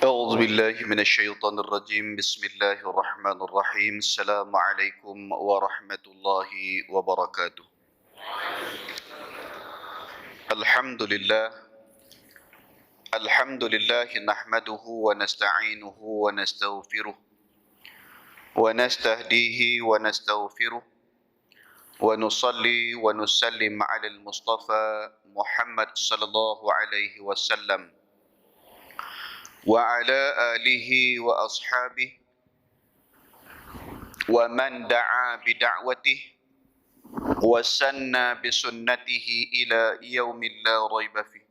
أعوذ بالله من الشيطان الرجيم بسم الله الرحمن الرحيم السلام عليكم ورحمة الله وبركاته الحمد لله نحمده ونستعينه ونستغفره ونستهديه ونستغفره ونصلي ونسلم على المصطفى محمد صلى الله عليه وسلم وعلى آله وأصحابه ومن دعا بدعوته وسنى بسنته إلى يوم لا ريب فيه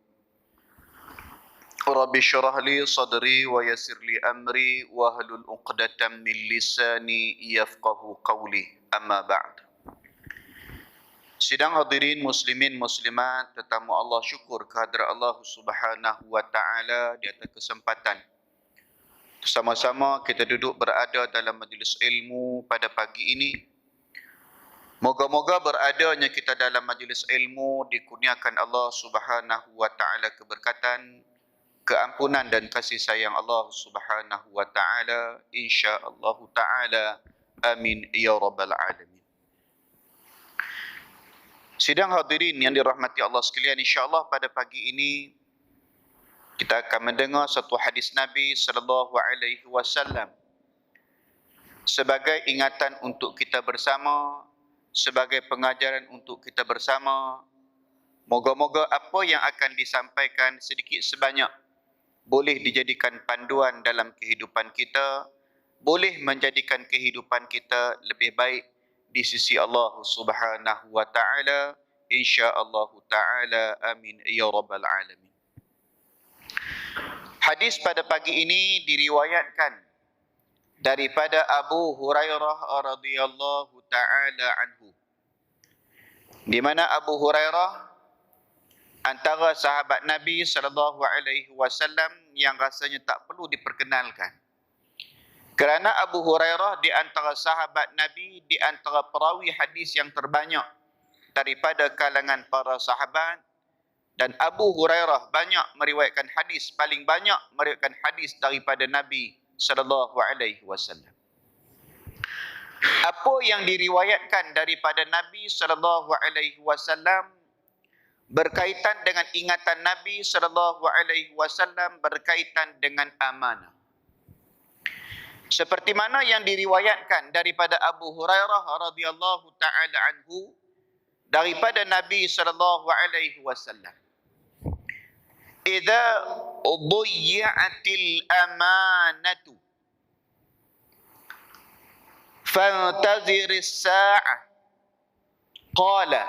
رب اشرح لي صدري ويسر لي أمري واحلل عقدة من لساني يفقه قولي أما بعد. Sidang hadirin muslimin muslimat, tetamu Allah, syukur kehadrat Allah Subhanahu wa taala di atas kesempatan sama-sama kita duduk berada dalam majlis ilmu pada pagi ini. Moga-moga beradanya kita dalam majlis ilmu dikurniakan Allah Subhanahu wa taala keberkatan, keampunan dan kasih sayang Allah Subhanahu wa taala, insya-Allah taala. Amin ya rabbal alamin. Sidang hadirin yang dirahmati Allah sekalian, insya-Allah pada pagi ini kita akan mendengar satu hadis Nabi sallallahu alaihi wasallam sebagai ingatan untuk kita bersama, sebagai pengajaran untuk kita bersama. Moga-moga apa yang akan disampaikan sedikit sebanyak boleh dijadikan panduan dalam kehidupan kita, boleh menjadikan kehidupan kita lebih baik di sisi Allah Subhanahu wa taala, insya-Allah taala. Amin ya rabbal alamin. Hadis pada pagi ini diriwayatkan daripada Abu Hurairah radhiyallahu taala anhu, di mana Abu Hurairah antara sahabat Nabi sallallahu alaihi wasallam yang rasanya tak perlu diperkenalkan. Kerana Abu Hurairah di antara sahabat Nabi, di antara perawi hadis yang terbanyak daripada kalangan para sahabat, dan Abu Hurairah banyak meriwayatkan hadis, paling banyak meriwayatkan hadis daripada Nabi sallallahu alaihi wasallam. Apa yang diriwayatkan daripada Nabi sallallahu alaihi wasallam berkaitan dengan ingatan Nabi sallallahu alaihi wasallam berkaitan dengan amanah. Seperti mana yang diriwayatkan daripada Abu Hurairah radhiyallahu taala anhu daripada Nabi sallallahu alaihi wasallam, "Idza udhi'atil amanatu fantaziris sa'ah." Qala,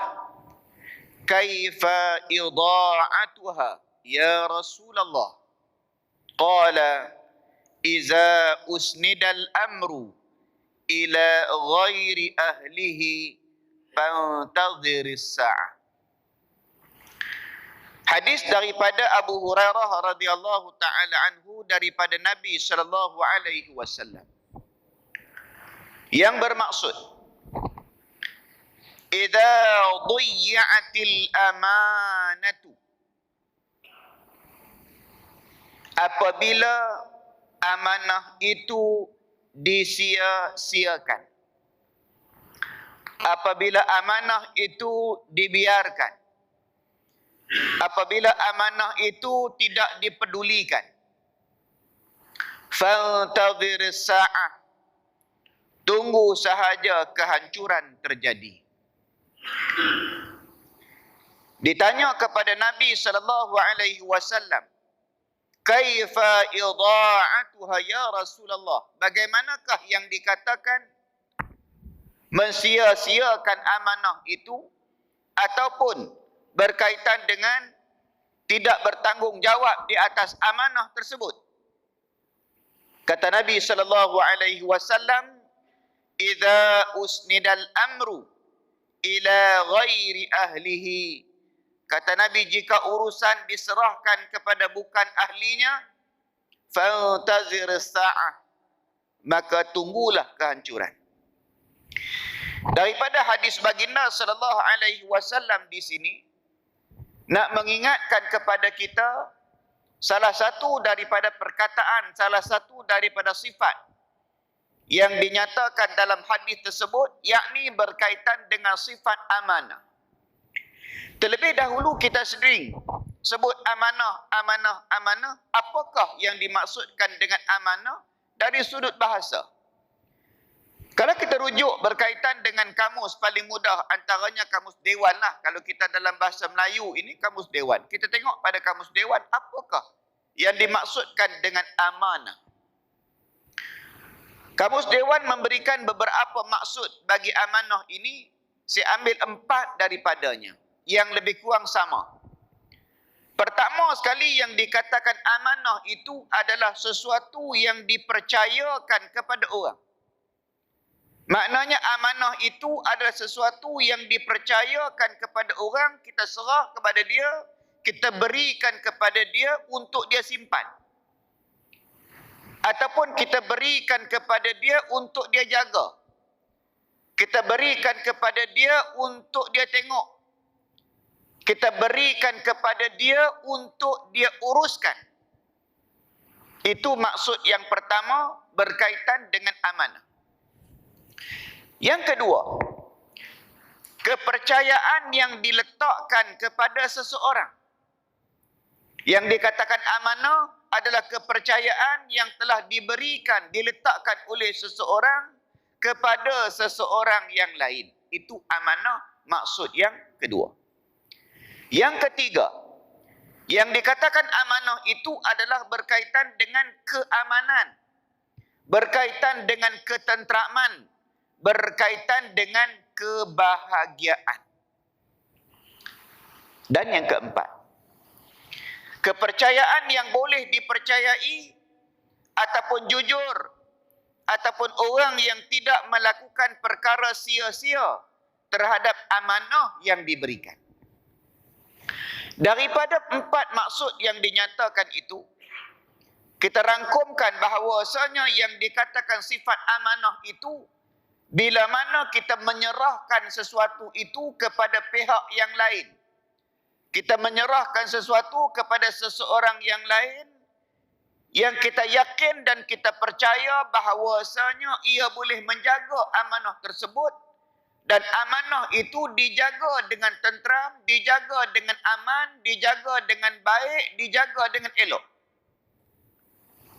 "Kaifa idha'atuha ya Rasulullah?" Qala, "Iza usnidal amru ila ghairi ahlihi fantadhiris sa'ah." Hadis daripada Abu Hurairah radhiyallahu taala anhu daripada Nabi sallallahu alaihi wasallam yang bermaksud, idza dhiya'atil amanatu, apabila amanah itu disia-siakan, apabila amanah itu dibiarkan, apabila amanah itu tidak dipedulikan, fantadhiris sa'ah, tunggu sahaja kehancuran terjadi. Ditanya kepada Nabi sallallahu alaihi wasallam, "Kaifa idha'atuha ya Rasulullah?" Bagaimanakah yang dikatakan mensia-siakan amanah itu, ataupun berkaitan dengan tidak bertanggungjawab di atas amanah tersebut? Kata Nabi sallallahu alaihi wasallam, "Idza usnidal amru ila ghairi ahlihi." Kata Nabi, jika urusan diserahkan kepada bukan ahlinya, fantazir sa'ah, maka tunggulah kehancuran. Daripada hadis baginda sallallahu alaihi wasallam di sini nak mengingatkan kepada kita salah satu daripada perkataan, salah satu daripada sifat yang dinyatakan dalam hadis tersebut, yakni berkaitan dengan sifat amanah. Terlebih dahulu kita sering sebut amanah, amanah, amanah. Apakah yang dimaksudkan dengan amanah dari sudut bahasa? Kalau kita rujuk berkaitan dengan kamus paling mudah, antaranya kamus Dewan lah. Kalau kita dalam bahasa Melayu ini kamus Dewan. Kita tengok pada kamus Dewan, apakah yang dimaksudkan dengan amanah? Kamus Dewan memberikan beberapa maksud bagi amanah ini. Saya ambil 4 daripadanya yang lebih kurang sama. Pertama sekali yang dikatakan amanah itu adalah sesuatu yang dipercayakan kepada orang. Maknanya amanah itu adalah sesuatu yang dipercayakan kepada orang, kita serah kepada dia, kita berikan kepada dia untuk dia simpan. Ataupun kita berikan kepada dia untuk dia jaga. Kita berikan kepada dia untuk dia tengok. Kita berikan kepada dia untuk dia uruskan. Itu maksud yang pertama berkaitan dengan amanah. Yang kedua, kepercayaan yang diletakkan kepada seseorang. Yang dikatakan amanah adalah kepercayaan yang telah diberikan, diletakkan oleh seseorang kepada seseorang yang lain. Itu amanah maksud yang kedua. Yang ketiga, yang dikatakan amanah itu adalah berkaitan dengan keamanan, berkaitan dengan ketenteraman, berkaitan dengan kebahagiaan. Dan yang keempat, kepercayaan yang boleh dipercayai ataupun jujur, ataupun orang yang tidak melakukan perkara sia-sia terhadap amanah yang diberikan. Daripada 4 maksud yang dinyatakan itu, kita rangkumkan bahawasanya yang dikatakan sifat amanah itu, bila mana kita menyerahkan sesuatu itu kepada pihak yang lain. Kita menyerahkan sesuatu kepada seseorang yang lain, yang kita yakin dan kita percaya bahawasanya ia boleh menjaga amanah tersebut, dan amanah itu dijaga dengan tenteram, dijaga dengan aman, dijaga dengan baik, dijaga dengan elok.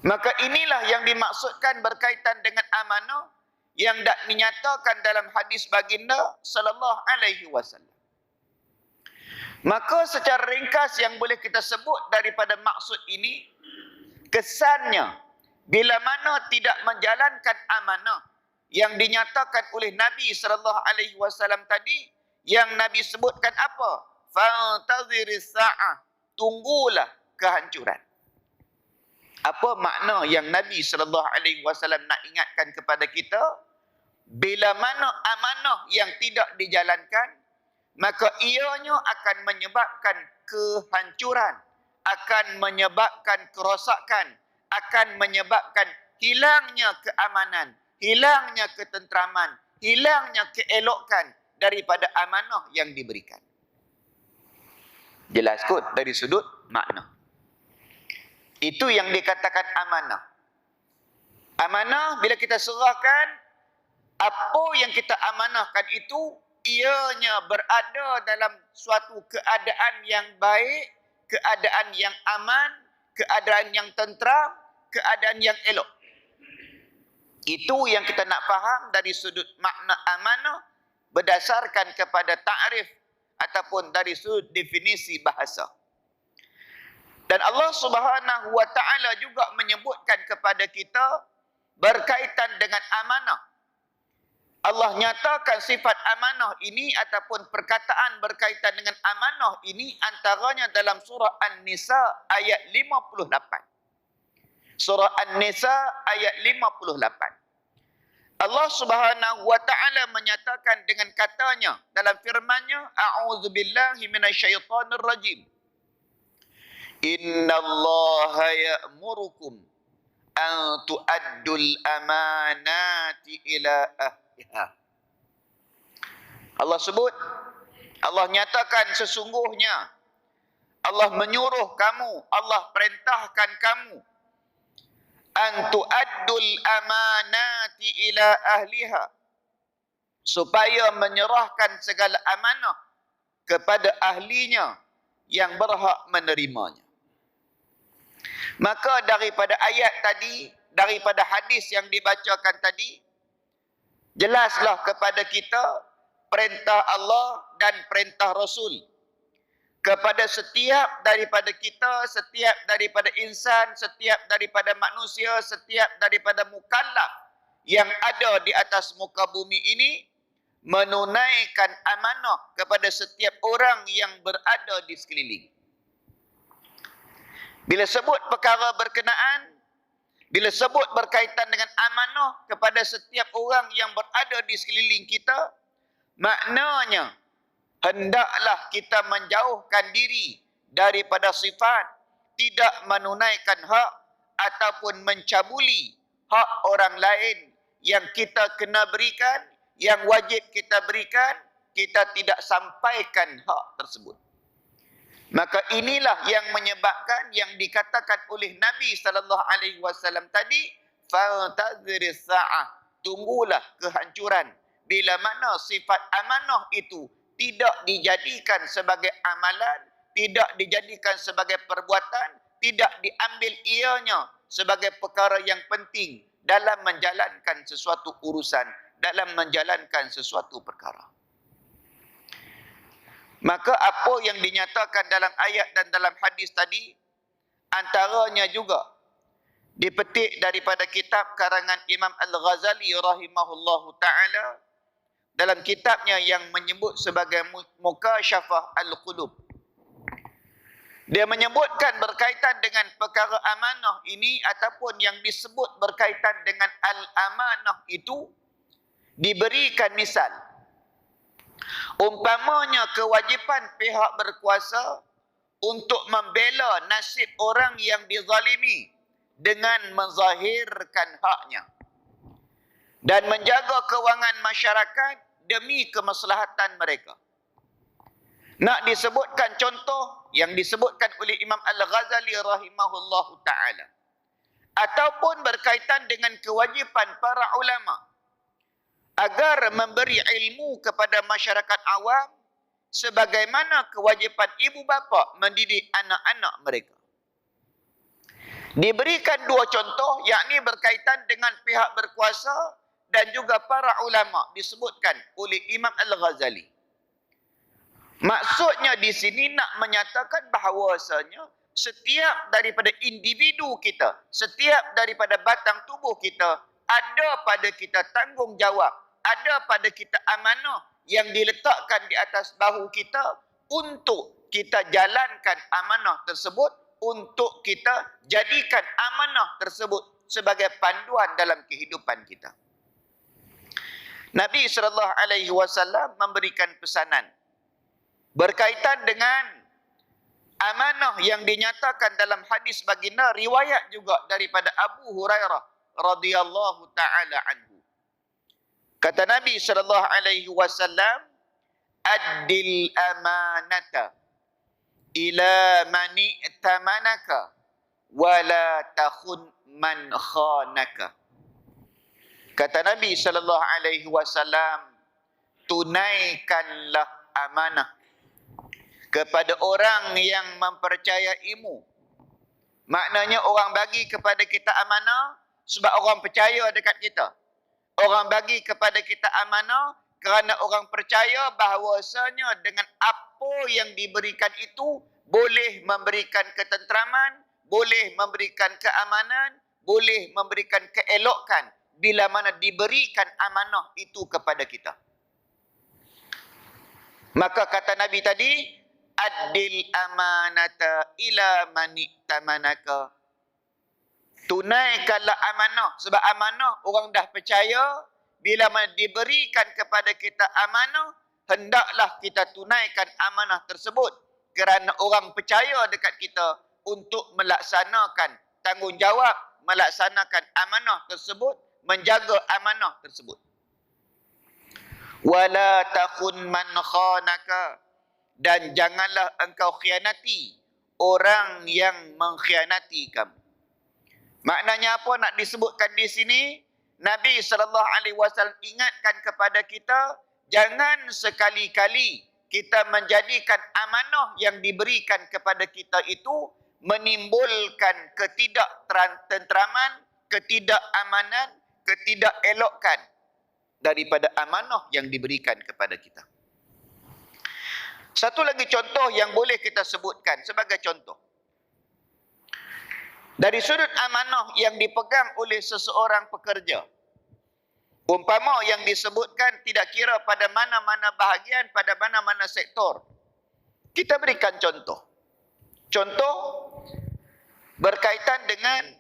Maka inilah yang dimaksudkan berkaitan dengan amanah yang dinyatakan dalam hadis baginda sallallahu alaihi wasallam. Maka secara ringkas yang boleh kita sebut daripada maksud ini, kesannya bila mana tidak menjalankan amanah yang dinyatakan oleh Nabi sallallahu alaihi wasallam tadi, yang Nabi sebutkan apa? Fantadhiris sa'ah, tunggulah kehancuran. Apa makna yang Nabi sallallahu alaihi wasallam nak ingatkan kepada kita? Bila mana amanah yang tidak dijalankan, maka ianya akan menyebabkan kehancuran, akan menyebabkan kerosakan, akan menyebabkan hilangnya keamanan, hilangnya ketenteraman, hilangnya keelokan daripada amanah yang diberikan. Jelas kot dari sudut makna. Itu yang dikatakan amanah. Amanah bila kita serahkan, apa yang kita amanahkan itu, ianya berada dalam suatu keadaan yang baik, keadaan yang aman, keadaan yang tenteram, keadaan yang elok. Itu yang kita nak faham dari sudut makna amanah berdasarkan kepada ta'rif ataupun dari sudut definisi bahasa. Dan Allah Subhanahu wa taala juga menyebutkan kepada kita berkaitan dengan amanah. Allah nyatakan sifat amanah ini ataupun perkataan berkaitan dengan amanah ini antaranya dalam surah An-Nisa ayat 58. Surah An-Nisa ayat 58. Allah Subhanahu wa taala menyatakan dengan katanya dalam firman-Nya, a'udzubillahi minasyaitonir rajim. Innallaha ya'murukum an tu'addul amanati ila ahliha. Allah sebut, Allah nyatakan sesungguhnya Allah menyuruh kamu, Allah perintahkan kamu an tu'addul amanati ila ahliha, supaya menyerahkan segala amanah kepada ahlinya yang berhak menerimanya. Maka daripada ayat tadi, daripada hadis yang dibacakan tadi, jelaslah kepada kita perintah Allah dan perintah Rasul kepada setiap daripada kita, setiap daripada insan, setiap daripada manusia, setiap daripada mukallaf yang ada di atas muka bumi ini, menunaikan amanah kepada setiap orang yang berada di sekeliling. Bila sebut perkara berkenaan, bila sebut berkaitan dengan amanah kepada setiap orang yang berada di sekeliling kita, maknanya hendaklah kita menjauhkan diri daripada sifat tidak menunaikan hak ataupun mencabuli hak orang lain yang kita kena berikan, yang wajib kita berikan, kita tidak sampaikan hak tersebut. Maka inilah yang menyebabkan yang dikatakan oleh Nabi SAW tadi, fantadhiris sa'ah, tunggulah kehancuran. Bila mana sifat amanah itu tidak dijadikan sebagai amalan, tidak dijadikan sebagai perbuatan, tidak diambil ianya sebagai perkara yang penting dalam menjalankan sesuatu urusan, dalam menjalankan sesuatu perkara. Maka apa yang dinyatakan dalam ayat dan dalam hadis tadi, antaranya juga dipetik daripada kitab karangan Imam Al-Ghazali rahimahullahu ta'ala, dalam kitabnya yang menyebut sebagai Mukasyafah Al-Qulub. Dia menyebutkan berkaitan dengan perkara amanah ini, ataupun yang disebut berkaitan dengan al-amanah itu, diberikan misal. Umpamanya kewajipan pihak berkuasa untuk membela nasib orang yang dizalimi dengan menzahirkan haknya dan menjaga kewangan masyarakat demi kemaslahatan mereka. Nak disebutkan contoh yang disebutkan oleh Imam Al-Ghazali rahimahullahu ta'ala, ataupun berkaitan dengan kewajipan para ulama agar memberi ilmu kepada masyarakat awam sebagaimana kewajipan ibu bapa mendidik anak-anak mereka. Diberikan dua contoh, yakni berkaitan dengan pihak berkuasa dan juga para ulama, disebutkan oleh Imam Al-Ghazali. Maksudnya di sini nak menyatakan bahawasanya setiap daripada individu kita, setiap daripada batang tubuh kita, ada pada kita tanggungjawab, ada pada kita amanah yang diletakkan di atas bahu kita untuk kita jalankan amanah tersebut, untuk kita jadikan amanah tersebut sebagai panduan dalam kehidupan kita. Nabi SAW memberikan pesanan berkaitan dengan amanah yang dinyatakan dalam hadis baginda, riwayat juga daripada Abu Hurairah radhiyallahu ta'ala anhu. Kata Nabi SAW, addil amanata ila mani tamanaka wala takhun man khanaka. Kata Nabi SAW, tunaikanlah amanah kepada orang yang mempercayaimu. Maknanya orang bagi kepada kita amanah sebab orang percaya dekat kita. Orang bagi kepada kita amanah kerana orang percaya bahawasanya dengan apa yang diberikan itu boleh memberikan ketenteraman, boleh memberikan keamanan, boleh memberikan keelokan bila mana diberikan amanah itu kepada kita. Maka kata Nabi tadi, addil amanata ila mani tamanaka. Tunaikanlah amanah. Sebab amanah orang dah percaya, bila mana diberikan kepada kita amanah, hendaklah kita tunaikan amanah tersebut. Kerana orang percaya dekat kita untuk melaksanakan tanggungjawab, melaksanakan amanah tersebut, menjaga amanah tersebut. Wala takhun man khanaka, dan janganlah engkau khianati orang yang mengkhianati kamu. Maknanya apa nak disebutkan di sini? Nabi SAW ingatkan kepada kita, jangan sekali-kali kita menjadikan amanah yang diberikan kepada kita itu menimbulkan ketidaktentraman, ketidakamanan, ketidakelokkan daripada amanah yang diberikan kepada kita. Satu lagi contoh yang boleh kita sebutkan sebagai contoh. Dari sudut amanah yang dipegang oleh seseorang pekerja, umpama yang disebutkan tidak kira pada mana-mana bahagian, pada mana-mana sektor. Kita berikan contoh. Contoh berkaitan dengan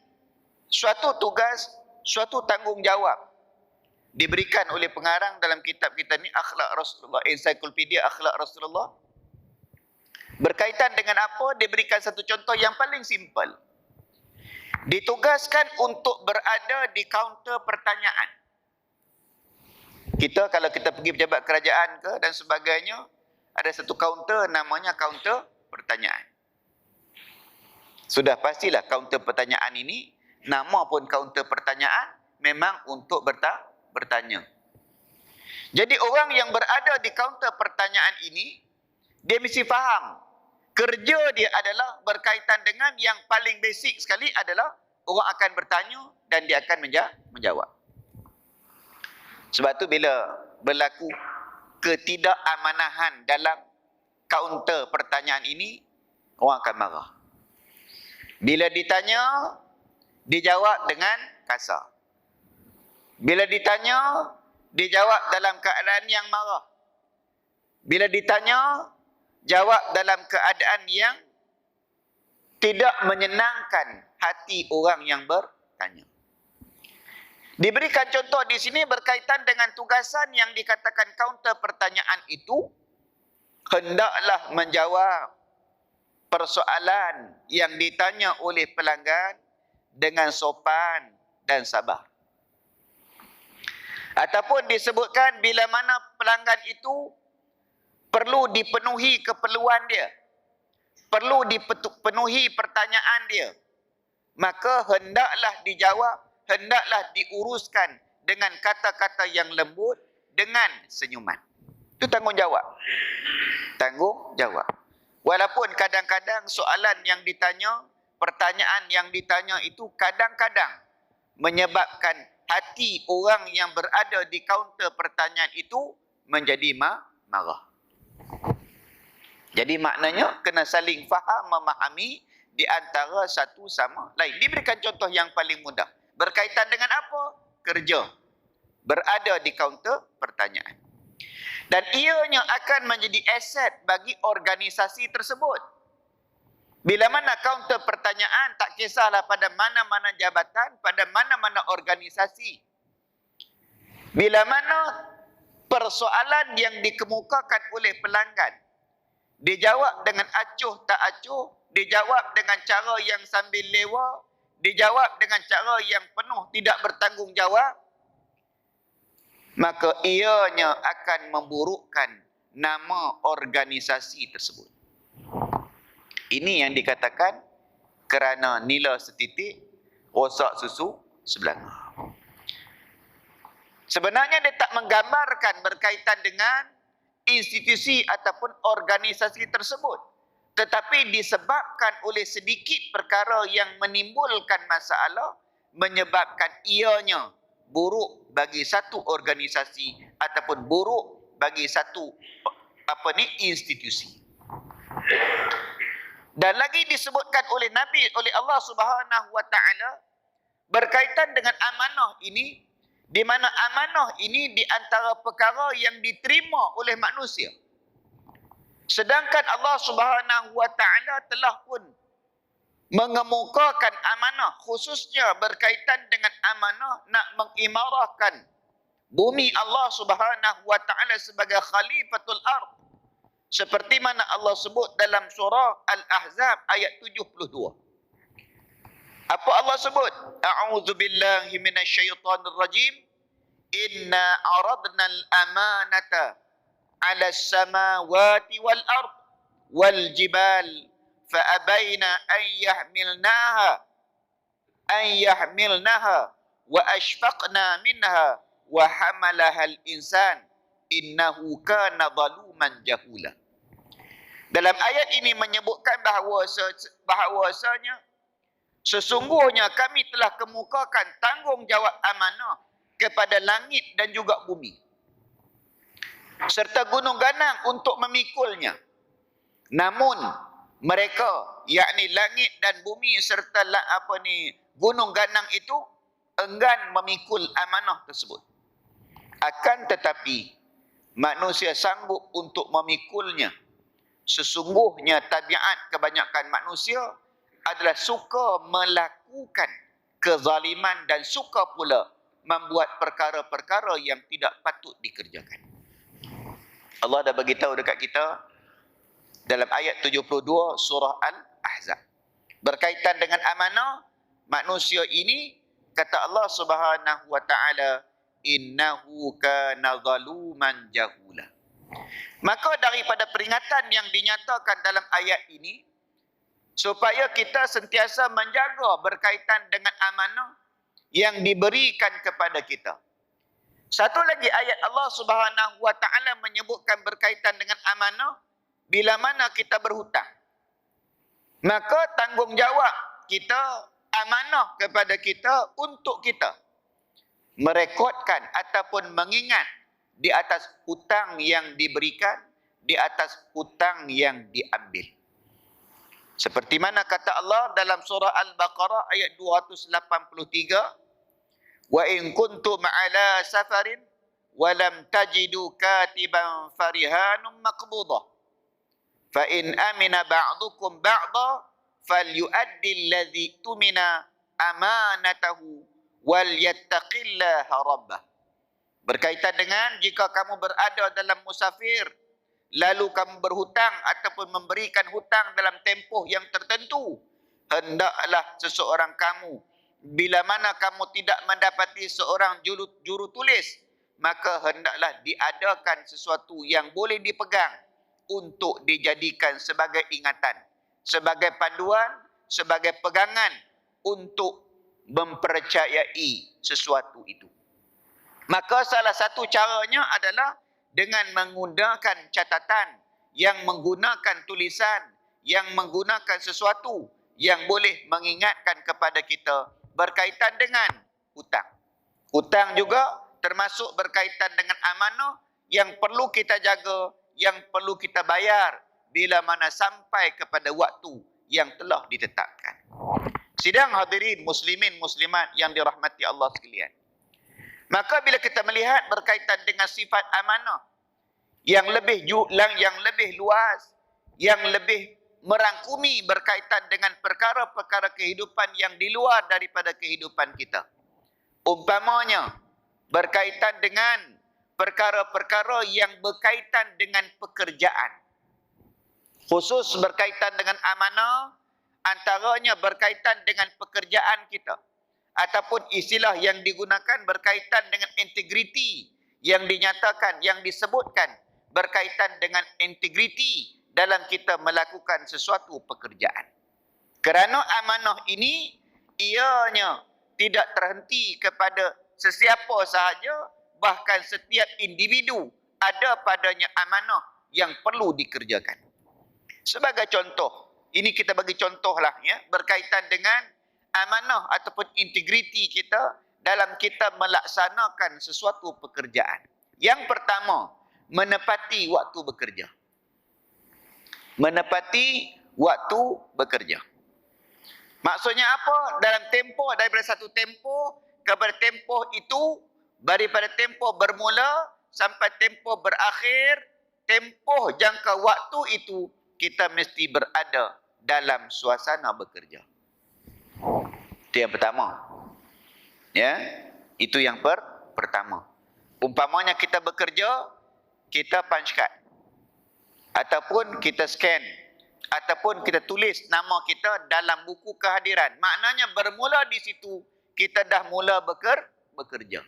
suatu tugas, suatu tanggungjawab diberikan oleh pengarang dalam kitab kita ni, Akhlak Rasulullah, Ensiklopedia Akhlak Rasulullah. Berkaitan dengan apa? Diberikan satu contoh yang paling simple. Ditugaskan untuk berada di kaunter pertanyaan. Kita kalau kita pergi pejabat kerajaan ke dan sebagainya, ada satu kaunter namanya kaunter pertanyaan. Sudah pastilah kaunter pertanyaan ini, nama pun kaunter pertanyaan, memang untuk bertanya. Jadi orang yang berada di kaunter pertanyaan ini, dia mesti faham. Kerja dia adalah berkaitan dengan yang paling basic sekali adalah orang akan bertanya dan dia akan menjawab. Sebab tu bila berlaku ketidakamanan dalam kaunter pertanyaan ini, orang akan marah. Bila ditanya, dijawab dengan kasar. Bila ditanya, dijawab dalam keadaan yang marah. Bila ditanya, jawab dalam keadaan yang tidak menyenangkan hati orang yang bertanya. Diberikan contoh di sini berkaitan dengan tugasan yang dikatakan kaunter pertanyaan itu, hendaklah menjawab persoalan yang ditanya oleh pelanggan dengan sopan dan sabar. Ataupun disebutkan bila mana pelanggan itu perlu dipenuhi keperluan dia, perlu dipenuhi pertanyaan dia, maka hendaklah dijawab, hendaklah diuruskan dengan kata-kata yang lembut, dengan senyuman. Itu tanggungjawab. Tanggungjawab. Walaupun kadang-kadang soalan yang ditanya, pertanyaan yang ditanya itu kadang-kadang menyebabkan hati orang yang berada di kaunter pertanyaan itu menjadi marah. Jadi maknanya kena saling faham, memahami di antara satu sama lain. Diberikan contoh yang paling mudah. Berkaitan dengan apa? Kerja. Berada di kaunter pertanyaan. Dan ianya akan menjadi aset bagi organisasi tersebut. Bila mana kaunter pertanyaan, tak kisahlah pada mana-mana jabatan, pada mana-mana organisasi. Bila mana persoalan yang dikemukakan oleh pelanggan dijawab dengan acuh tak acuh, dijawab dengan cara yang sambil lewa, dijawab dengan cara yang penuh tidak bertanggungjawab, maka ianya akan memburukkan nama organisasi tersebut. Ini yang dikatakan kerana nila setitik, rosak susu sebelanga. Sebenarnya dia tak menggambarkan berkaitan dengan institusi ataupun organisasi tersebut. Tetapi disebabkan oleh sedikit perkara yang menimbulkan masalah, menyebabkan ianya buruk bagi satu organisasi ataupun buruk bagi satu institusi. Dan lagi disebutkan oleh Nabi, oleh Allah Subhanahu wa taala berkaitan dengan amanah ini, di mana amanah ini di antara perkara yang diterima oleh manusia. Sedangkan Allah Subhanahu wa taala telah pun mengemukakan amanah, khususnya berkaitan dengan amanah nak mengimarahkan bumi Allah Subhanahu wa taala sebagai khalifatul ard. Seperti mana Allah sebut dalam surah Al-Ahzab ayat 72. Apa Allah sebut? A'udzu billahi minasyaitonir rajim. Inna aradna al-amanata 'ala as-samawati wal ard wal jibal fa abaina an yahmilnaha wa ashfaqna minha wa hamalaha al-insan innahu kana zaluman jahula. Dalam ayat ini menyebutkan bahawasanya sesungguhnya kami telah kemukakan tanggungjawab amanah kepada langit dan juga bumi serta gunung ganang untuk memikulnya. Namun mereka, yakni langit dan bumi serta gunung ganang itu enggan memikul amanah tersebut. Akan tetapi manusia sanggup untuk memikulnya. Sesungguhnya tabiat kebanyakan manusia adalah suka melakukan kezaliman dan suka pula membuat perkara-perkara yang tidak patut dikerjakan. Allah dah bagi tahu dekat kita dalam ayat 72 surah Al-Ahzab. Berkaitan dengan amanah, manusia ini, kata Allah Subhanahu wa taala, innahu kana zaluman jahula. Maka daripada peringatan yang dinyatakan dalam ayat ini, supaya kita sentiasa menjaga berkaitan dengan amanah yang diberikan kepada kita. Satu lagi ayat Allah Subhanahu wa taala menyebutkan berkaitan dengan amanah bila mana kita berhutang. Maka tanggungjawab kita, amanah kepada kita untuk kita merekodkan ataupun mengingat di atas hutang yang diberikan, di atas hutang yang diambil. Seperti mana kata Allah dalam surah Al-Baqarah ayat 283, wa in kuntum ala safarin wa lam tajidu katiban farihanun maqbudah fa in amina ba'dukum ba'da falyu'addi alladhi tumina amanatahu wal yattaqillaha rabbah. Berkaitan dengan jika kamu berada dalam musafir lalu kamu berhutang ataupun memberikan hutang dalam tempoh yang tertentu, hendaklah seseorang kamu, bila mana kamu tidak mendapati seorang juru tulis, maka hendaklah diadakan sesuatu yang boleh dipegang untuk dijadikan sebagai ingatan, sebagai panduan, sebagai pegangan untuk mempercayai sesuatu itu. Maka salah satu caranya adalah dengan menggunakan catatan, yang menggunakan tulisan, yang menggunakan sesuatu yang boleh mengingatkan kepada kita berkaitan dengan hutang. Hutang juga termasuk berkaitan dengan amanah yang perlu kita jaga, yang perlu kita bayar bila mana sampai kepada waktu yang telah ditetapkan. Sidang hadirin muslimin muslimat yang dirahmati Allah sekalian. Maka bila kita melihat berkaitan dengan sifat amanah yang lebih luas, yang lebih merangkumi berkaitan dengan perkara-perkara kehidupan yang di luar daripada kehidupan kita. Umpamanya berkaitan dengan perkara-perkara yang berkaitan dengan pekerjaan. Khusus berkaitan dengan amanah, antaranya berkaitan dengan pekerjaan kita. Ataupun istilah yang digunakan berkaitan dengan integriti yang dinyatakan, yang disebutkan berkaitan dengan integriti dalam kita melakukan sesuatu pekerjaan. Kerana amanah ini ianya tidak terhenti kepada sesiapa sahaja, bahkan setiap individu ada padanya amanah yang perlu dikerjakan. Sebagai contoh, ini kita bagi contohlah ya, berkaitan dengan amanah ataupun integriti kita dalam kita melaksanakan sesuatu pekerjaan. Yang pertama, menepati waktu bekerja. Menepati waktu bekerja. Maksudnya apa? Dalam tempoh, daripada satu tempoh kepada tempoh itu, daripada tempoh bermula sampai tempoh berakhir, tempoh jangka waktu itu kita mesti berada dalam suasana bekerja. Itu yang pertama. Ya, itu yang pertama. Umpamanya kita bekerja, kita punch card, ataupun kita scan, ataupun kita tulis nama kita dalam buku kehadiran. Maknanya bermula di situ kita dah mula bekerja.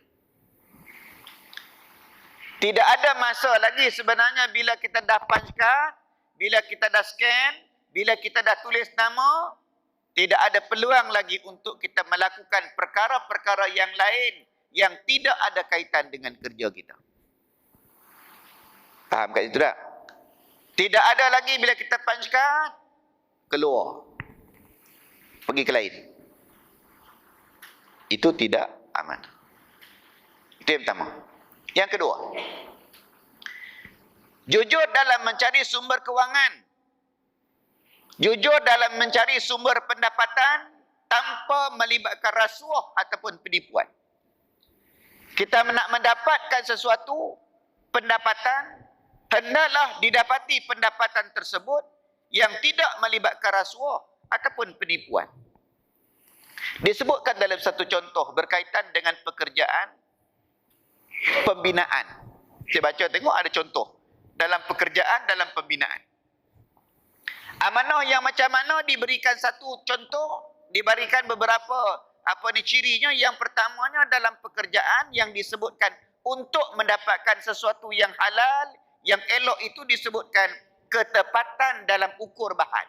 Tidak ada masa lagi sebenarnya bila kita dah punch card, bila kita dah scan, bila kita dah tulis nama, tidak ada peluang lagi untuk kita melakukan perkara-perkara yang lain yang tidak ada kaitan dengan kerja kita. Faham kat situ tak? Tidak ada lagi bila kita punch card, keluar. Pergi ke lain. Itu tidak aman. Itu yang pertama. Yang kedua, jujur dalam mencari sumber kewangan. Jujur dalam mencari sumber pendapatan tanpa melibatkan rasuah ataupun penipuan. Kita nak mendapatkan sesuatu pendapatan, hendaklah didapati pendapatan tersebut yang tidak melibatkan rasuah ataupun penipuan. Disebutkan dalam satu contoh berkaitan dengan pekerjaan pembinaan. Saya baca tengok ada contoh dalam pekerjaan, dalam pembinaan. Amanah yang macam mana diberikan satu contoh, diberikan beberapa cirinya. Yang pertamanya dalam pekerjaan yang disebutkan untuk mendapatkan sesuatu yang halal, yang elok itu disebutkan ketepatan dalam ukur bahan.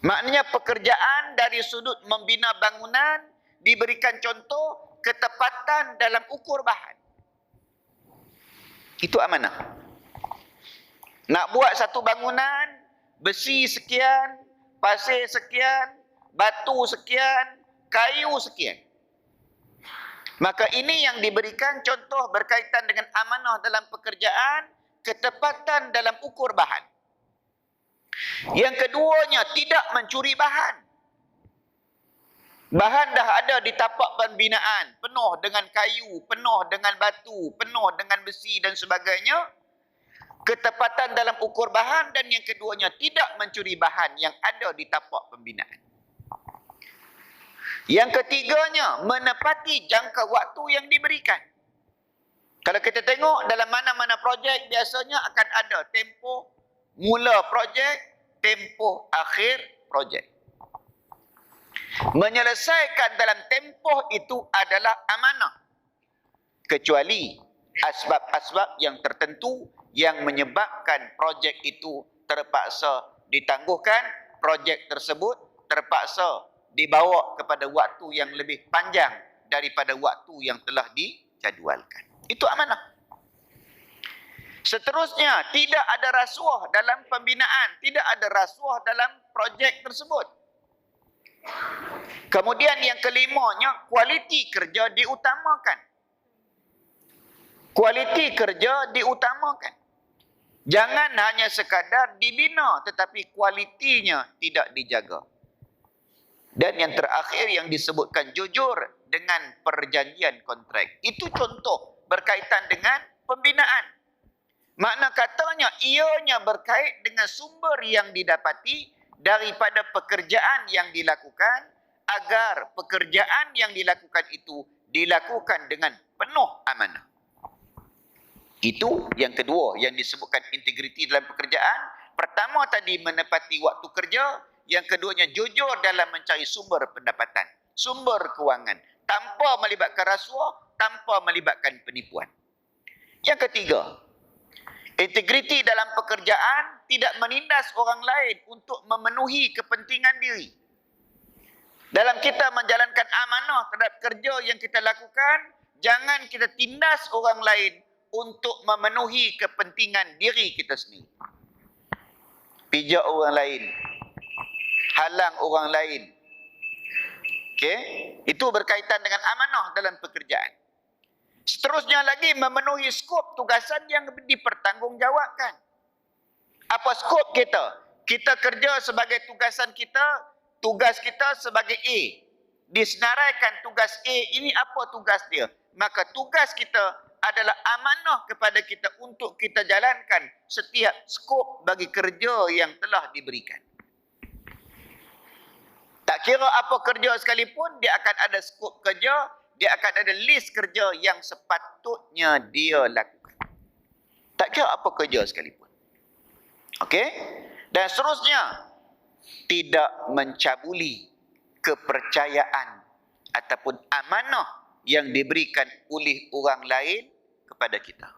Maknanya pekerjaan dari sudut membina bangunan diberikan contoh ketepatan dalam ukur bahan. Itu amanah. Nak buat satu bangunan, besi sekian, pasir sekian, batu sekian, kayu sekian. Maka ini yang diberikan contoh berkaitan dengan amanah dalam pekerjaan, ketepatan dalam ukur bahan. Yang keduanya, tidak mencuri bahan. Bahan dah ada di tapak pembinaan, penuh dengan kayu, penuh dengan batu, penuh dengan besi dan sebagainya. Ketepatan dalam ukur bahan, dan yang keduanya tidak mencuri bahan yang ada di tapak pembinaan. Yang ketiganya, menepati jangka waktu yang diberikan. Kalau kita tengok dalam mana-mana projek, biasanya akan ada tempoh mula projek, tempoh akhir projek. Menyelesaikan dalam tempoh itu adalah amanah. Kecuali asbab-asbab yang tertentu yang menyebabkan projek itu terpaksa ditangguhkan, projek tersebut terpaksa dibawa kepada waktu yang lebih panjang daripada waktu yang telah dijadualkan. Itu amanah. Seterusnya, tidak ada rasuah dalam pembinaan, tidak ada rasuah dalam projek tersebut. Kemudian yang kelimanya, kualiti kerja diutamakan. Kualiti kerja diutamakan. Jangan hanya sekadar dibina, tetapi kualitinya tidak dijaga. Dan yang terakhir yang disebutkan jujur dengan perjanjian kontrak. Itu contoh berkaitan dengan pembinaan. Makna katanya, ianya berkait dengan sumber yang didapati daripada pekerjaan yang dilakukan, agar pekerjaan yang dilakukan itu dilakukan dengan penuh amanah. Itu yang kedua yang disebutkan integriti dalam pekerjaan. Pertama tadi menepati waktu kerja, yang keduanya jujur dalam mencari sumber pendapatan, sumber kewangan, tanpa melibatkan rasuah, tanpa melibatkan penipuan. Yang ketiga, integriti dalam pekerjaan tidak menindas orang lain untuk memenuhi kepentingan diri. Dalam kita menjalankan amanah terhadap kerja yang kita lakukan, jangan kita tindas orang lain untuk memenuhi kepentingan diri kita sendiri. Pijak orang lain, halang orang lain. Okey, itu berkaitan dengan amanah dalam pekerjaan. Seterusnya lagi, memenuhi skop tugasan yang dipertanggungjawabkan. Apa skop kita? Kita kerja sebagai tugasan kita, tugas kita sebagai A. Disenaraikan tugas A ini apa tugas dia? Maka tugas kita adalah amanah kepada kita untuk kita jalankan setiap skop bagi kerja yang telah diberikan. Tak kira apa kerja sekalipun, dia akan ada skop kerja, dia akan ada list kerja yang sepatutnya dia lakukan. Tak kira apa kerja sekalipun. Okey? Dan seterusnya, tidak mencabuli kepercayaan ataupun amanah yang diberikan oleh orang lain kepada kita.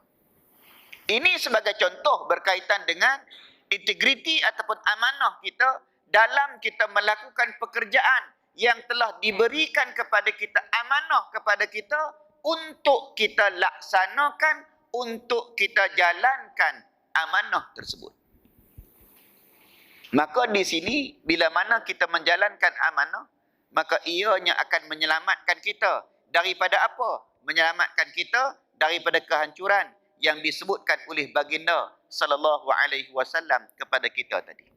Ini sebagai contoh berkaitan dengan integriti ataupun amanah kita dalam kita melakukan pekerjaan yang telah diberikan kepada kita, amanah kepada kita untuk kita laksanakan, untuk kita jalankan amanah tersebut. Maka di sini bila mana kita menjalankan amanah, maka ianya akan menyelamatkan kita daripada apa? Menyelamatkan kita daripada kehancuran yang disebutkan oleh baginda sallallahu alaihi wasallam kepada kita tadi.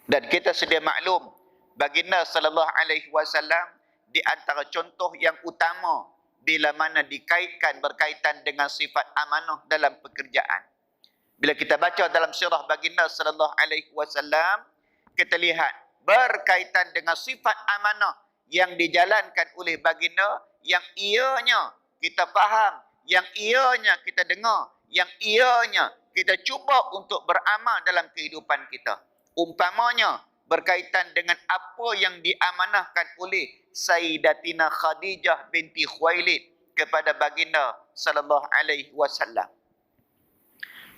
Dan kita sedia maklum, baginda sallallahu alaihi wasallam di antara contoh yang utama bila mana dikaitkan berkaitan dengan sifat amanah dalam pekerjaan. Bila kita baca dalam sirah baginda sallallahu alaihi wasallam, kita lihat berkaitan dengan sifat amanah yang dijalankan oleh baginda, yang ianya kita faham, yang ianya kita dengar, yang ianya kita cuba untuk beramal dalam kehidupan kita. Umpamanya berkaitan dengan apa yang diamanahkan oleh Sayyidatina Khadijah binti Khuwailid kepada baginda sallallahu alaihi wasallam.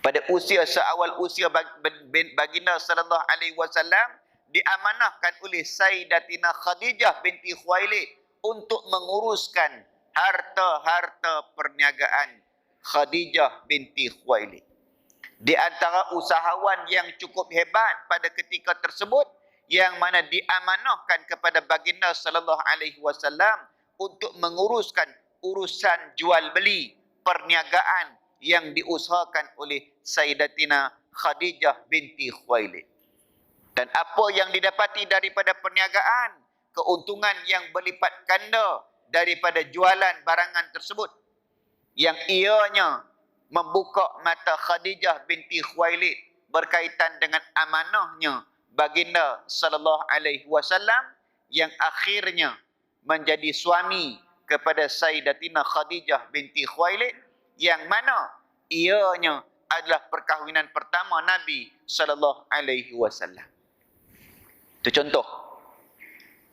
Pada usia seawal usia baginda sallallahu alaihi wasallam diamanahkan oleh Sayyidatina Khadijah binti Khuwailid untuk menguruskan harta-harta perniagaan Khadijah binti Khuwailid. Di antara usahawan yang cukup hebat pada ketika tersebut yang mana diamanahkan kepada baginda sallallahu alaihi wasallam untuk menguruskan urusan jual beli perniagaan yang diusahakan oleh Sayyidatina Khadijah binti Khuwailid. Dan apa yang didapati daripada perniagaan, keuntungan yang berlipat ganda daripada jualan barangan tersebut, yang ianya membuka mata Khadijah binti Khuwailid berkaitan dengan amanahnya baginda sallallahu alaihi wasallam, yang akhirnya menjadi suami kepada Sayyidatina Khadijah binti Khuwailid, yang mana ianya adalah perkahwinan pertama Nabi sallallahu alaihi wasallam. Itu contoh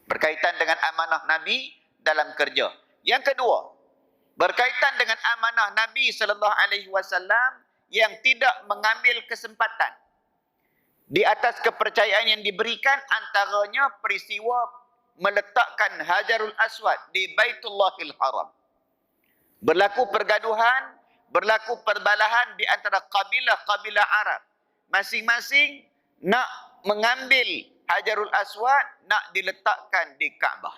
berkaitan dengan amanah Nabi dalam kerja. Yang kedua, berkaitan dengan amanah Nabi sallallahu alaihi wasallam yang tidak mengambil kesempatan di atas kepercayaan yang diberikan, antaranya peristiwa meletakkan Hajarul Aswad di Baitullahil Haram. Berlaku pergaduhan, berlaku perbalahan di antara kabilah-kabilah Arab. Masing-masing nak mengambil Hajarul Aswad, nak diletakkan di Kaabah.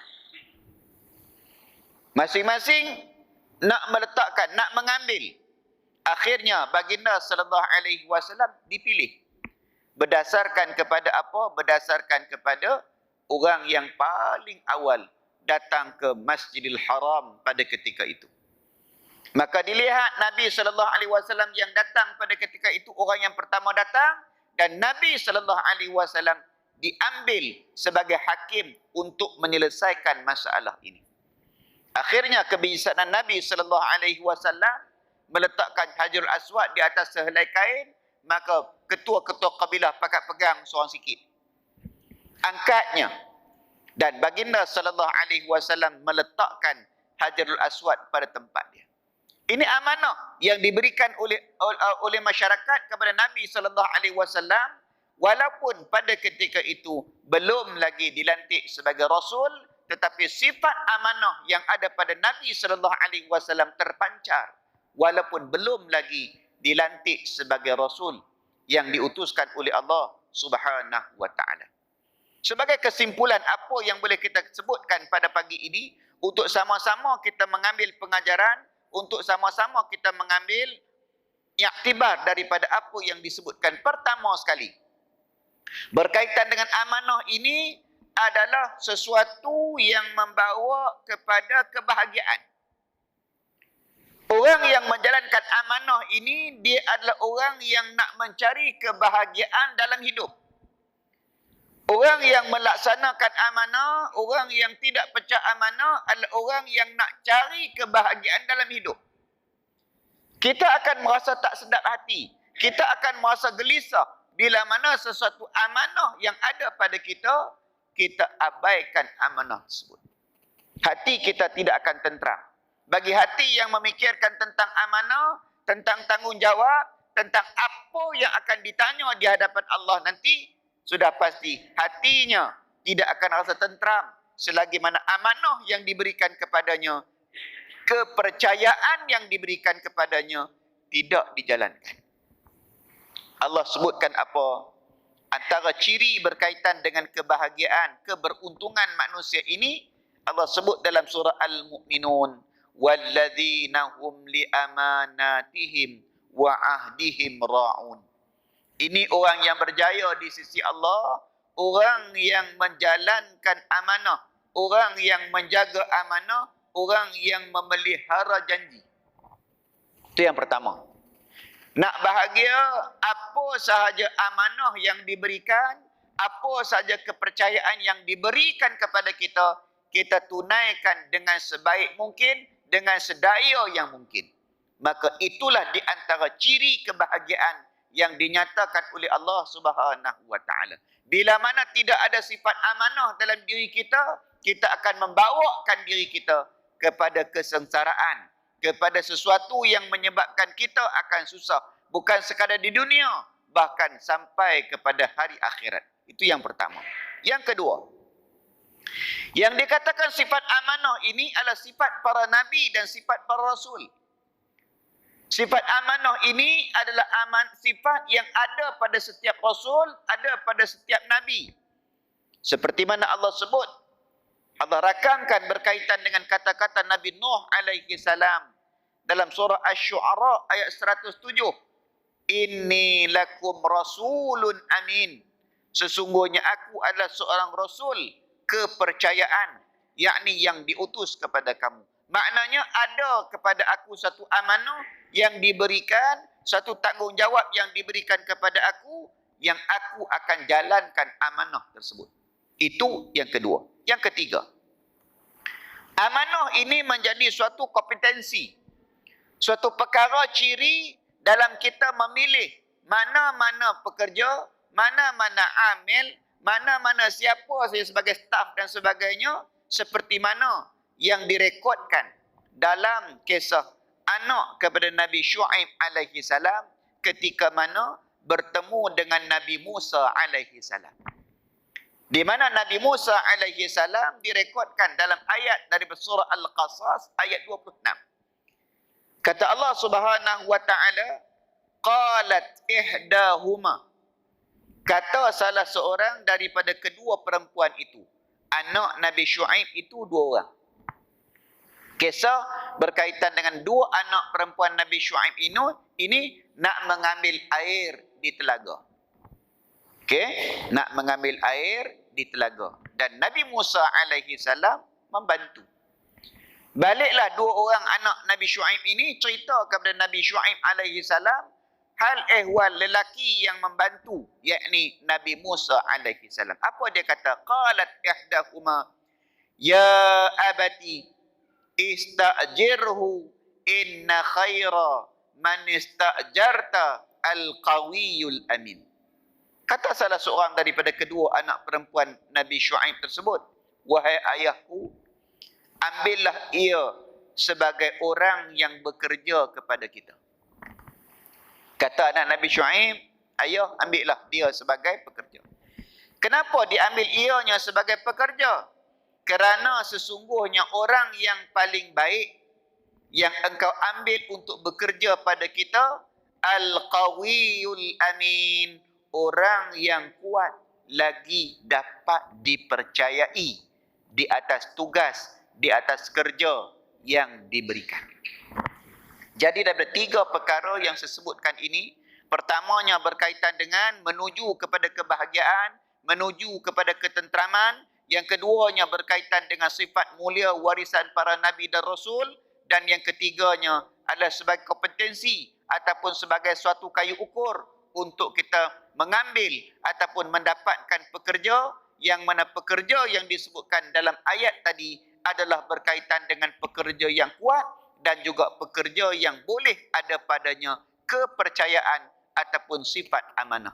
Masing-masing nak meletakkan, nak mengambil. Akhirnya baginda sallallahu alaihi wasallam dipilih. Berdasarkan kepada apa? Berdasarkan kepada orang yang paling awal datang ke Masjidil Haram pada ketika itu. Maka dilihat Nabi sallallahu alaihi wasallam yang datang pada ketika itu orang yang pertama datang, dan Nabi sallallahu alaihi wasallam diambil sebagai hakim untuk menyelesaikan masalah ini. Akhirnya kebijaksanaan Nabi sallallahu alaihi wasallam meletakkan Hajarul Aswad di atas sehelai kain, maka ketua-ketua kabilah pakat pegang seorang sikit. Angkatnya, dan baginda sallallahu alaihi wasallam meletakkan Hajarul Aswad pada tempat dia. Ini amanah yang diberikan oleh masyarakat kepada Nabi sallallahu alaihi wasallam, walaupun pada ketika itu belum lagi dilantik sebagai rasul, tetapi sifat amanah yang ada pada Nabi sallallahu alaihi wasallam terpancar walaupun belum lagi dilantik sebagai rasul yang diutuskan oleh Allah Subhanahu wa taala. Sebagai kesimpulan apa yang boleh kita sebutkan pada pagi ini, untuk sama-sama kita mengambil pengajaran, untuk sama-sama kita mengambil iktibar daripada apa yang disebutkan. Pertama sekali, berkaitan dengan amanah ini adalah sesuatu yang membawa kepada kebahagiaan. Orang yang menjalankan amanah ini, dia adalah orang yang nak mencari kebahagiaan dalam hidup. Orang yang melaksanakan amanah, orang yang tidak pecah amanah adalah orang yang nak cari kebahagiaan dalam hidup. Kita akan merasa tak sedap hati. Kita akan merasa gelisah bila mana sesuatu amanah yang ada pada kita, kita abaikan amanah tersebut. Hati kita tidak akan tenteram. Bagi hati yang memikirkan tentang amanah, tentang tanggungjawab, tentang apa yang akan ditanya di hadapan Allah nanti, sudah pasti hatinya tidak akan rasa tentram selagi mana amanah yang diberikan kepadanya, kepercayaan yang diberikan kepadanya tidak dijalankan. Allah sebutkan apa? Antara ciri berkaitan dengan kebahagiaan, keberuntungan manusia ini, Allah sebut dalam surah Al-Mu'minun, walladzina hum li amanatihim wa ahdihim ra'un. Ini orang yang berjaya di sisi Allah, orang yang menjalankan amanah, orang yang menjaga amanah, orang yang memelihara janji. Itu yang pertama. Nak bahagia, apa sahaja amanah yang diberikan, apa sahaja kepercayaan yang diberikan kepada kita, kita tunaikan dengan sebaik mungkin, dengan sedaya yang mungkin. Maka itulah di antara ciri kebahagiaan yang dinyatakan oleh Allah Subhanahu wa taala. Bila mana tidak ada sifat amanah dalam diri kita, kita akan membawakan diri kita kepada kesengsaraan, kepada sesuatu yang menyebabkan kita akan susah. Bukan sekadar di dunia, bahkan sampai kepada hari akhirat. Itu yang pertama. Yang kedua, yang dikatakan sifat amanah ini adalah sifat para nabi dan sifat para rasul. Sifat amanah ini adalah sifat yang ada pada setiap rasul, ada pada setiap nabi. Seperti mana Allah sebut, Allah rakamkan berkaitan dengan kata-kata Nabi Nuh alaihi salam dalam surah Asy-Syu'ara ayat 107. Inni lakum rasulun amin. Sesungguhnya aku adalah seorang rasul kepercayaan, yakni yang diutus kepada kamu. Maknanya ada kepada aku satu amanah yang diberikan, satu tanggungjawab yang diberikan kepada aku, yang aku akan jalankan amanah tersebut. Itu yang kedua. Yang ketiga, amanah ini menjadi suatu kompetensi, suatu perkara ciri dalam kita memilih mana-mana pekerja, mana-mana amil, mana-mana siapa saya sebagai staf dan sebagainya, seperti mana yang direkodkan dalam kisah anak kepada Nabi Syuaib alaihi salam ketika mana bertemu dengan Nabi Musa alaihi salam. Di mana Nabi Musa alaihi salam direkodkan dalam ayat dari surah Al-Qasas ayat 26. Kata Allah Subhanahu wa taala, qalat ihdahuma. Kata salah seorang daripada kedua perempuan itu, anak Nabi Syuaib itu dua orang. Kisah berkaitan dengan dua anak perempuan Nabi Syuaib ini nak mengambil air di telaga. Okey, nak mengambil air di telaga. Dan Nabi Musa alaihi salam membantu. Baliklah dua orang anak Nabi Syuaib ini cerita kepada Nabi Syuaib alaihi salam hal ehwal lelaki yang membantu, yakni Nabi Musa alaihi salam. Apa dia kata? Qalat ihdahuma ya abati istajirhu inna khaira man istajarta al-qawiyul amin. Kata salah seorang daripada kedua anak perempuan Nabi Syuaib tersebut, wahai ayahku, ambillah ia sebagai orang yang bekerja kepada kita. Kata anak Nabi Syuaib, ayah ambillah dia sebagai pekerja. Kenapa diambil ianya sebagai pekerja? Kerana sesungguhnya orang yang paling baik yang engkau ambil untuk bekerja pada kita, al-qawiyul amin, orang yang kuat lagi dapat dipercayai di atas tugas, di atas kerja yang diberikan. Jadi daripada tiga perkara yang saya sebutkan ini, pertamanya berkaitan dengan menuju kepada kebahagiaan, menuju kepada ketenteraman. Yang keduanya berkaitan dengan sifat mulia warisan para nabi dan rasul. Dan yang ketiganya adalah sebagai kompetensi ataupun sebagai suatu kayu ukur untuk kita mengambil ataupun mendapatkan pekerja, yang mana pekerja yang disebutkan dalam ayat tadi adalah berkaitan dengan pekerja yang kuat dan juga pekerja yang boleh ada padanya kepercayaan ataupun sifat amanah.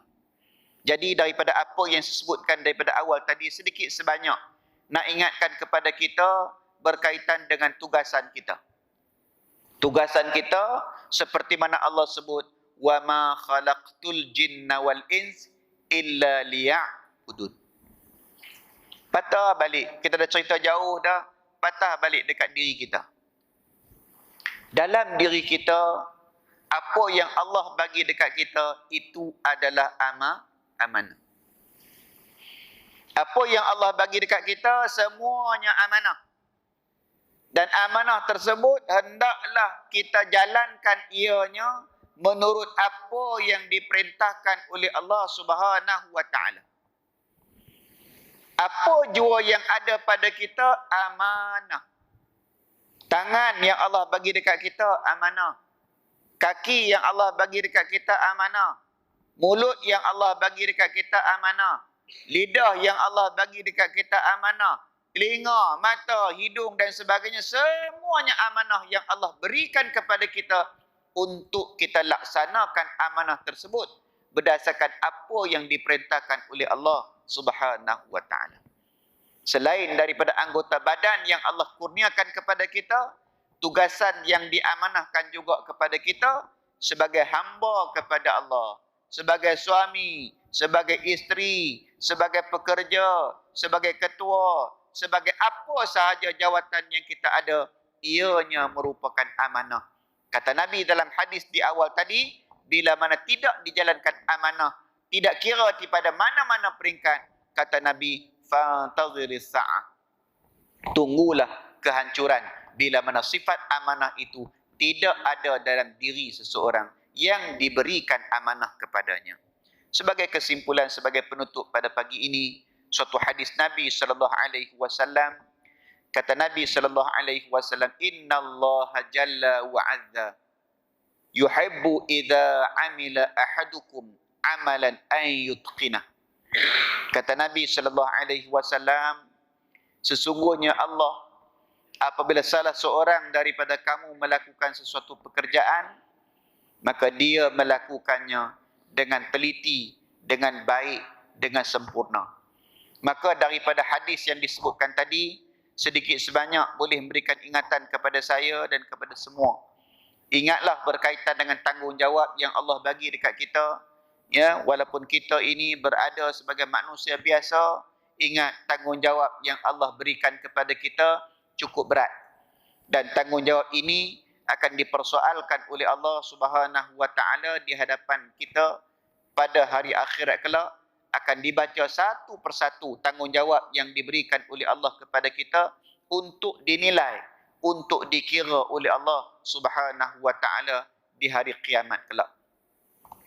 Jadi daripada apa yang saya sebutkan daripada awal tadi, sedikit sebanyak nak ingatkan kepada kita berkaitan dengan tugasan kita. Tugasan kita seperti mana Allah sebut, wa ma khalaqtul jinna wal ins illa liya'budun. Patah balik, kita dah cerita jauh dah, patah balik dekat diri kita. Dalam diri kita, apa yang Allah bagi dekat kita itu adalah amanah. Apa yang Allah bagi dekat kita semuanya amanah. Dan amanah tersebut hendaklah kita jalankan ianya menurut apa yang diperintahkan oleh Allah Subhanahu wa taala. Apa jua yang ada pada kita amanah. Tangan yang Allah bagi dekat kita amanah. Kaki yang Allah bagi dekat kita amanah. Mulut yang Allah bagi dekat kita amanah. Lidah yang Allah bagi dekat kita amanah. Telinga, mata, hidung dan sebagainya, semuanya amanah yang Allah berikan kepada kita untuk kita laksanakan amanah tersebut berdasarkan apa yang diperintahkan oleh Allah Subhanahu wa taala. Selain daripada anggota badan yang Allah kurniakan kepada kita, tugasan yang diamanahkan juga kepada kita sebagai hamba kepada Allah, sebagai suami, sebagai isteri, sebagai pekerja, sebagai ketua, sebagai apa sahaja jawatan yang kita ada, ianya merupakan amanah. Kata Nabi dalam hadis di awal tadi, bila mana tidak dijalankan amanah, tidak kira pada mana-mana peringkat, kata Nabi, fantadhiris sa'ah. Tunggulah kehancuran bila mana sifat amanah itu tidak ada dalam diri seseorang yang diberikan amanah kepadanya. Sebagai kesimpulan, sebagai penutup pada pagi ini, suatu hadis Nabi sallallahu alaihi wasallam, kata Nabi sallallahu alaihi wasallam, innallaha jalla wa azza yuhibbu idza amila ahadukum amalan an yutqinah. Kata Nabi sallallahu alaihi wasallam, sesungguhnya Allah apabila salah seorang daripada kamu melakukan sesuatu pekerjaan, maka dia melakukannya dengan teliti, dengan baik, dengan sempurna. Maka daripada hadis yang disebutkan tadi, sedikit sebanyak boleh memberikan ingatan kepada saya dan kepada semua. Ingatlah berkaitan dengan tanggungjawab yang Allah bagi dekat kita. Ya, walaupun kita ini berada sebagai manusia biasa, ingat tanggungjawab yang Allah berikan kepada kita cukup berat. Dan tanggungjawab ini akan dipersoalkan oleh Allah Subhanahu wa taala di hadapan kita pada hari akhirat kelak. Akan dibaca satu persatu tanggungjawab yang diberikan oleh Allah kepada kita untuk dinilai, untuk dikira oleh Allah Subhanahu wa taala di hari kiamat kelak.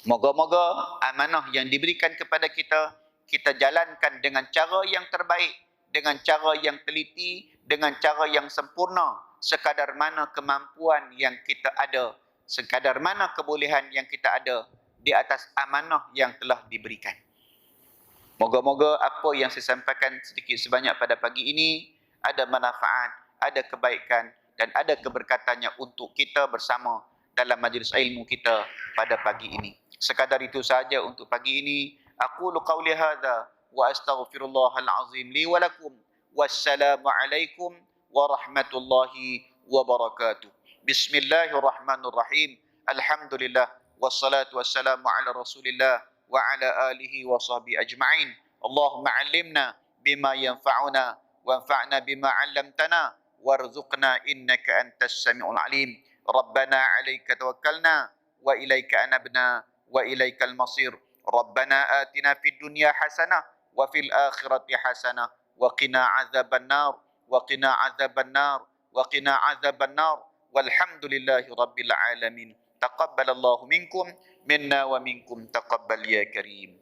Moga-moga amanah yang diberikan kepada kita, kita jalankan dengan cara yang terbaik, dengan cara yang teliti, dengan cara yang sempurna, sekadar mana kemampuan yang kita ada, sekadar mana kebolehan yang kita ada di atas amanah yang telah diberikan. Moga-moga apa yang saya sampaikan sedikit sebanyak pada pagi ini ada manfaat, ada kebaikan dan ada keberkatannya untuk kita bersama dalam majlis ilmu kita pada pagi ini. Sekadar itu saja untuk pagi ini. Aqulu qawli hadza wa astaghfirullahal azim li wa lakum. Wassalamu alaikum warahmatullahi wabarakatuh. Bismillahirrahmanirrahim. Alhamdulillah wassalatu wassalamu ala Rasulillah wa ala alihi wa sahbihi ajma'in. Allahumma 'allimna bima yanfa'una wanfa'na bima 'allamtana warzuqna innaka antas samiul alim. Rabbana 'alaika tawakkalna wa ilaika anabna wa ilaikal masir. Rabbana atina fid dunya hasanah wa fil akhirati hasanah wa qina 'adzaban nar wa qina 'adzaban nar wa qina 'adzaban nar. Walhamdulillahi rabbil alamin. Taqabbalallahu minkum minna wa minkum taqabbal ya karim.